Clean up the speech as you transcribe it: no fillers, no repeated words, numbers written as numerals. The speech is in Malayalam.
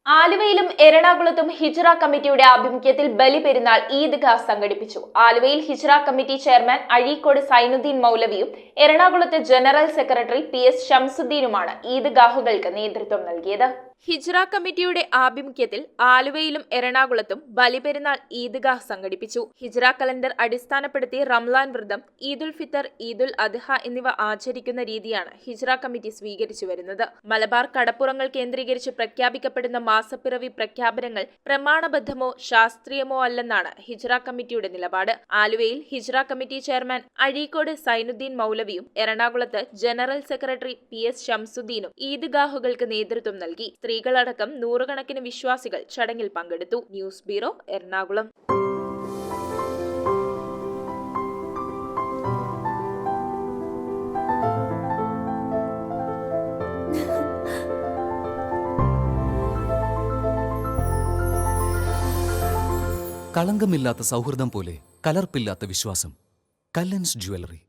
ആലുവയിലും എറണാകുളത്തും ഹിജ്റ കമ്മിറ്റിയുടെ ആഭിമുഖ്യത്തിൽ ബലിപെരുന്നാൾ ഈദ്ഗാഹ് സംഘടിപ്പിച്ചു. ആലുവയിൽ ഹിജ്റ കമ്മിറ്റി ചെയർമാൻ അഴീക്കോട് സൈനുദ്ദീൻ മൗലവിയും എറണാകുളത്ത് ജനറൽ സെക്രട്ടറി പി.എസ്. ഷംസുദ്ദീനുമാണ് ഈദ്ഗാഹുകൾക്ക് നേതൃത്വം നൽകിയത്. ഹിജ്റ കമ്മിറ്റിയുടെ ആഭിമുഖ്യത്തിൽ ആലുവയിലും എറണാകുളത്തും ബലിപെരുന്നാൾ ഈദ്ഗാഹ് സംഘടിപ്പിച്ചു. ഹിജ്റ കലണ്ടർ അടിസ്ഥാനപ്പെടുത്തി റംലാൻ വ്രതം, ഈദുൽ ഫിത്തർ, ഈദുൽ അദ്ഹ എന്നിവ ആചരിക്കുന്ന രീതിയാണ് ഹിജ്റ കമ്മിറ്റി സ്വീകരിച്ചു വരുന്നത്. മലബാർ കടപ്പുറങ്ങൾ കേന്ദ്രീകരിച്ച് പ്രഖ്യാപിക്കപ്പെടുന്ന മാസപ്പിറവി പ്രഖ്യാപനങ്ങൾ പ്രമാണബദ്ധമോ ശാസ്ത്രീയമോ അല്ലെന്നാണ് ഹിജ്റ കമ്മിറ്റിയുടെ നിലപാട്. ആലുവയിൽ ഹിജ്റ കമ്മിറ്റി ചെയർമാൻ അഴീക്കോട് സൈനുദ്ദീൻ മൗലവിയും എറണാകുളത്ത് ജനറൽ സെക്രട്ടറി പി.എസ്. ഷംസുദ്ദീനും ഈദ്ഗാഹുകൾക്ക് നേതൃത്വം നൽകി. സ്ത്രീകളടക്കം നൂറുകണക്കിന് വിശ്വാസികൾ ചടങ്ങിൽ പങ്കെടുത്തു. News bureau, Ernakulam. കളങ്കമില്ലാത്ത സൗഹൃദം പോലെ കലർപ്പില്ലാത്ത വിശ്വാസം. കല്ലൻസ് ജ്വല്ലറി.